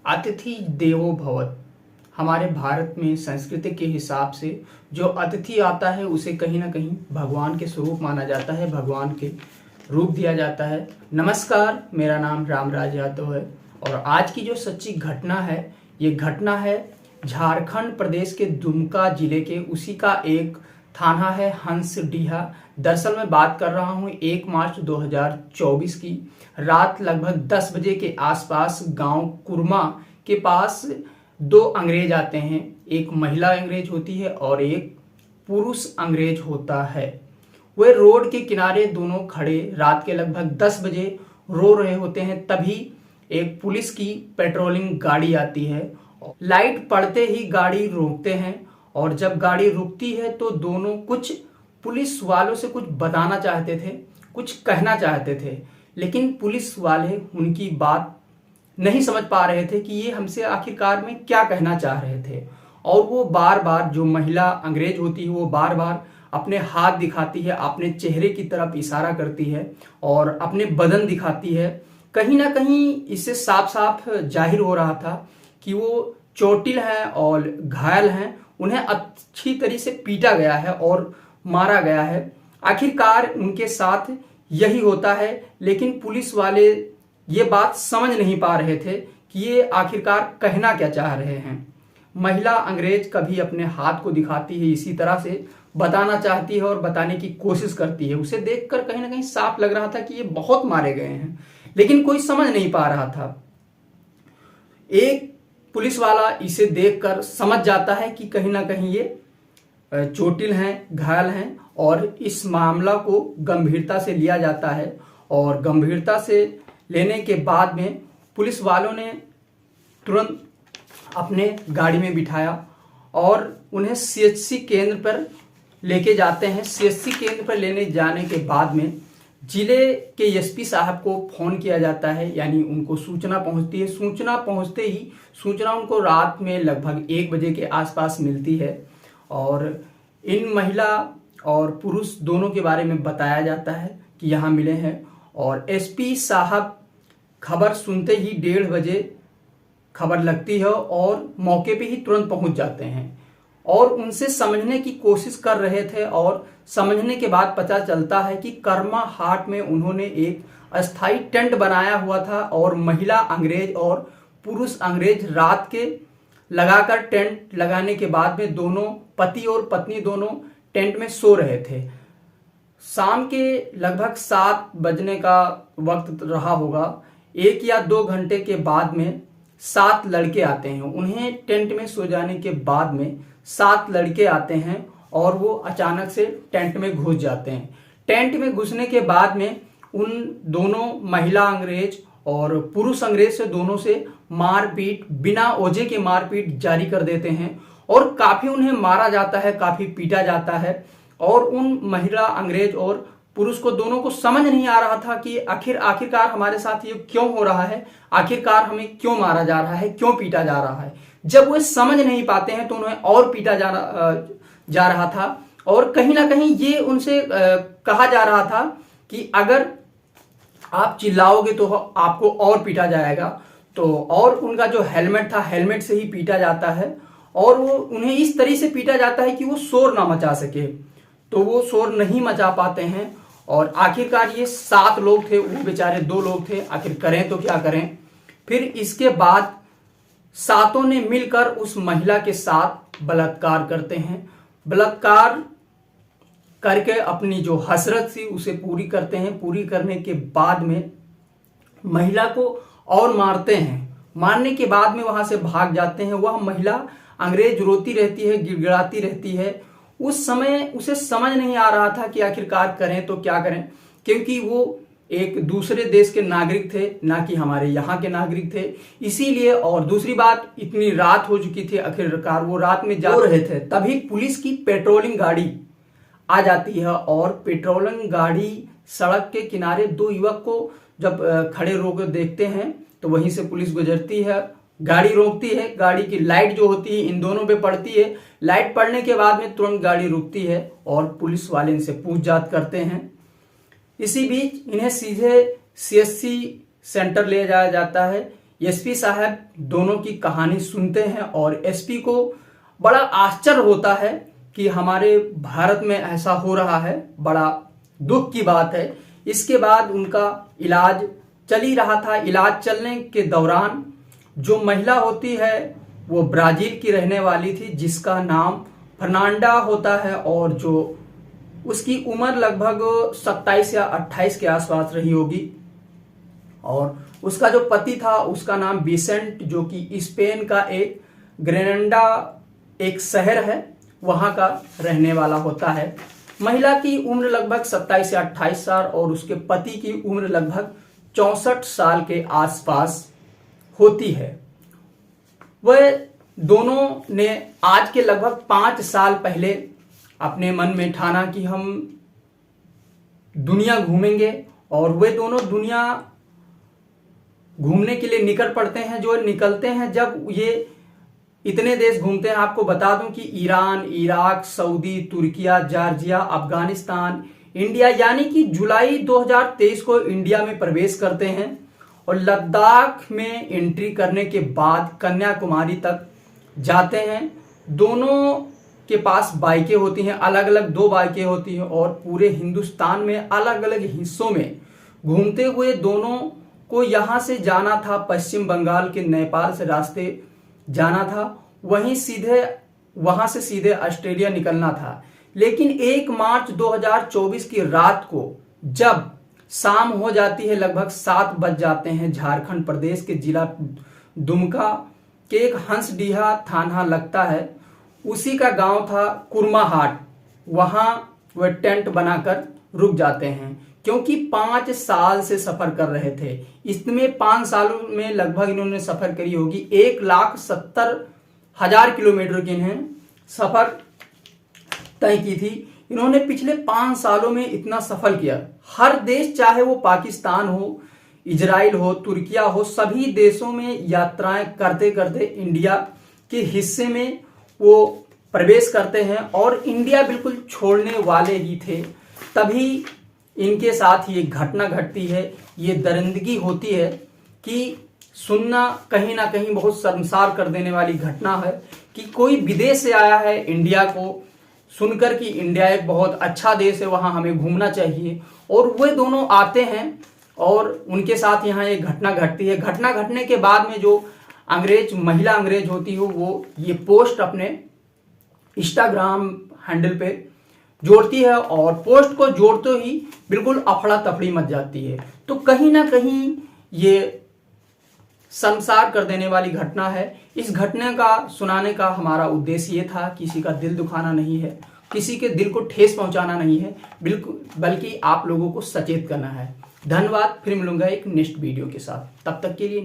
अतिथि देवो भव। हमारे भारत में संस्कृति के हिसाब से जो अतिथि आता है उसे कहीं ना कहीं भगवान के स्वरूप माना जाता है, भगवान के रूप दिया जाता है। नमस्कार, मेरा नाम रामराज यादव है और आज की जो सच्ची घटना है, ये घटना है झारखंड प्रदेश के दुमका जिले के उसी का एक थाना है हंसडीहा। दरअसल मैं बात कर रहा हूँ 1 मार्च 2024 की रात लगभग 10 बजे के आसपास गांव कुरमा के पास 2 अंग्रेज आते हैं। एक महिला अंग्रेज होती है और एक पुरुष अंग्रेज होता है। वे रोड के किनारे दोनों खड़े रात के लगभग 10 बजे रो रहे होते हैं। तभी एक पुलिस की पेट्रोलिंग गाड़ी आती है। लाइट पड़ते ही गाड़ी रोकते हैं और जब गाड़ी रुकती है तो दोनों कुछ पुलिस वालों से कुछ बताना चाहते थे, कुछ कहना चाहते थे, लेकिन पुलिस वाले उनकी बात नहीं समझ पा रहे थे कि ये हमसे आखिरकार में क्या कहना चाह रहे थे। और वो बार बार, जो महिला अंग्रेज होती है वो बार बार अपने हाथ दिखाती है, अपने चेहरे की तरफ इशारा करती है और अपने बदन दिखाती है। कहीं ना कहीं इससे साफ साफ जाहिर हो रहा था कि वो चोटिल हैं और घायल हैं, उन्हें अच्छी तरह से पीटा गया है और मारा गया है। आखिरकार उनके साथ यही होता है, लेकिन पुलिस वाले ये बात समझ नहीं पा रहे थे कि ये आखिरकार कहना क्या चाह रहे हैं। महिला अंग्रेज कभी अपने हाथ को दिखाती है, इसी तरह से बताना चाहती है और बताने की कोशिश करती है। उसे देखकर कहीं ना कहीं साफ लग रहा था कि ये बहुत मारे गए हैं, लेकिन कोई समझ नहीं पा रहा था। एक पुलिस वाला इसे देखकर समझ जाता है कि कहीं ना कहीं ये चोटिल हैं, घायल हैं और इस मामला को गंभीरता से लिया जाता है। और गंभीरता से लेने के बाद में पुलिस वालों ने तुरंत अपने गाड़ी में बिठाया और उन्हें सीएचसी केंद्र पर लेके जाते हैं। सीएचसी केंद्र पर लेने जाने के बाद में जिले के एसपी साहब को फोन किया जाता है, यानी उनको सूचना पहुंचती है। सूचना पहुंचते ही सूचना उनको रात में लगभग 1 बजे के आसपास मिलती है और इन महिला और पुरुष दोनों के बारे में बताया जाता है कि यहाँ मिले हैं। और एसपी साहब खबर सुनते ही 1:30 बजे खबर लगती है और मौके पे ही तुरंत पहुंच जाते हैं और उनसे समझने की कोशिश कर रहे थे। और समझने के बाद पता चलता है कि कर्मा हाट में उन्होंने एक अस्थाई टेंट बनाया हुआ था और महिला अंग्रेज और पुरुष अंग्रेज रात के लगाकर टेंट लगाने के बाद में दोनों पति और पत्नी दोनों टेंट में सो रहे थे। शाम के लगभग 7 बजने का वक्त रहा होगा। 1 या 2 घंटे के बाद में 7 लड़के आते हैं। उन्हें टेंट में सो जाने के बाद में 7 लड़के आते हैं और वो अचानक से टेंट में घुस जाते हैं। टेंट में घुसने के बाद में उन दोनों महिला अंग्रेज और पुरुष अंग्रेज से दोनों से मारपीट, बिना वजह के मारपीट जारी कर देते हैं और काफी उन्हें मारा जाता है, काफी पीटा जाता है। और उन महिला अंग्रेज और पुरुष को दोनों को समझ नहीं आ रहा था कि आखिरकार हमारे साथ ये क्यों हो रहा है, आखिरकार हमें क्यों मारा जा रहा है, क्यों पीटा जा रहा है। जब वे समझ नहीं पाते हैं तो उन्हें और पीटा जा रहा था और कहीं ना कहीं ये उनसे कहा जा रहा था कि अगर आप चिल्लाओगे तो आपको और पीटा जाएगा। तो और उनका जो हेलमेट था, हेलमेट से ही पीटा जाता है और वो उन्हें इस तरह से पीटा जाता है कि वो शोर ना मचा सके। तो वो शोर नहीं मचा पाते हैं और आखिरकार ये 7 लोग थे, वो बेचारे 2 लोग थे, आखिर करें तो क्या करें। फिर इसके बाद 7 ने मिलकर उस महिला के साथ बलात्कार करते हैं। बलात्कार करके अपनी जो हसरत थी उसे पूरी करते हैं। पूरी करने के बाद में महिला को और मारते हैं। मारने के बाद में वहां से भाग जाते हैं। वह महिला अंग्रेज रोती रहती है, गिड़गिड़ाती रहती है। उस समय उसे समझ नहीं आ रहा था कि आखिरकार करें तो क्या करें, क्योंकि वो एक दूसरे देश के नागरिक थे, ना कि हमारे यहाँ के नागरिक थे। इसीलिए, और दूसरी बात, इतनी रात हो चुकी थी, आखिरकार वो रात में जा रहे थे। तभी पुलिस की पेट्रोलिंग गाड़ी आ जाती है और पेट्रोलिंग गाड़ी सड़क के किनारे 2 युवक को जब खड़े रोकर देखते हैं तो वहीं से पुलिस गुजरती है, गाड़ी रोकती है। गाड़ी की लाइट जो होती है इन दोनों पे पड़ती है। लाइट पड़ने के बाद में तुरंत गाड़ी रुकती है और पुलिस वाले इनसे पूछताछ करते हैं। इसी बीच इन्हें सीधे सीएचसी सेंटर ले जाया जाता है। एसपी साहब दोनों की कहानी सुनते हैं और एसपी को बड़ा आश्चर्य होता है कि हमारे भारत में ऐसा हो रहा है, बड़ा दुख की बात है। इसके बाद उनका इलाज चल ही रहा था। इलाज चलने के दौरान जो महिला होती है वो ब्राजील की रहने वाली थी, जिसका नाम फर्नांडा होता है और जो उसकी उम्र लगभग 27 या 28 के आसपास रही होगी। और उसका जो पति था उसका नाम बिसेंट, जो कि स्पेन का एक ग्रेनेडा एक शहर है वहां का रहने वाला होता है। महिला की उम्र लगभग 27 से 28 साल और उसके पति की उम्र लगभग 64 साल के आसपास होती है। वह दोनों ने आज के लगभग 5 साल पहले अपने मन में ठाना कि हम दुनिया घूमेंगे, और वे दोनों दुनिया घूमने के लिए निकल पड़ते हैं। जो निकलते हैं, जब ये इतने देश घूमते हैं, आपको बता दूं कि Iran, Iraq, Saudi, Türkiye, Georgia, Afghanistan, India, यानी कि जुलाई 2023 को इंडिया में प्रवेश करते हैं और लद्दाख में एंट्री करने के बाद कन्याकुमारी तक जाते हैं। दोनों के पास बाइकें होती हैं, अलग अलग 2 बाइकें होती हैं और पूरे हिंदुस्तान में अलग अलग हिस्सों में घूमते हुए दोनों को यहाँ से जाना था, पश्चिम बंगाल के नेपाल से रास्ते जाना था, वहां से सीधे ऑस्ट्रेलिया निकलना था। लेकिन 1 मार्च 2024 की रात को जब शाम हो जाती है, लगभग 7 बज जाते हैं, झारखंड प्रदेश के जिला दुमका के एक हंसडीहा थाना लगता है, उसी का गांव था कुरमाहाट। वहां वह टेंट बनाकर रुक जाते हैं क्योंकि 5 साल से सफर कर रहे थे। इसमें 5 सालों में लगभग इन्होंने सफर करी होगी 1,70,000 किलोमीटर की इन्हें सफर तय की थी। इन्होंने पिछले 5 सालों में इतना सफर किया। हर देश, चाहे वो पाकिस्तान हो, इजराइल हो, तुर्किया हो, सभी देशों में यात्राएं करते करते इंडिया के हिस्से में वो प्रवेश करते हैं और इंडिया बिल्कुल छोड़ने वाले ही थे, तभी इनके साथ ये घटना घटती है। ये दरिंदगी होती है कि सुनना कहीं ना कहीं बहुत शर्मसार कर देने वाली घटना है कि कोई विदेश से आया है इंडिया को सुनकर कि इंडिया एक बहुत अच्छा देश है, वहां हमें घूमना चाहिए, और वे दोनों आते हैं और उनके साथ यहाँ एक घटना घटती है। घटना घटने के बाद में जो महिला अंग्रेज होती है वो ये पोस्ट अपने इंस्टाग्राम हैंडल पे जोड़ती है और पोस्ट को जोड़ते ही बिल्कुल अफड़ा तफड़ी मच जाती है। तो कहीं ना कहीं ये शर्मसार कर देने वाली घटना है। इस घटना का सुनाने का हमारा उद्देश्य ये था, किसी का दिल दुखाना नहीं है, किसी के दिल को ठेस पहुंचाना नहीं है, बिल्कुल, बल्कि आप लोगों को सचेत करना है। धन्यवाद। फिर मिलूंगा एक नेक्स्ट वीडियो के साथ, तब तक के लिए।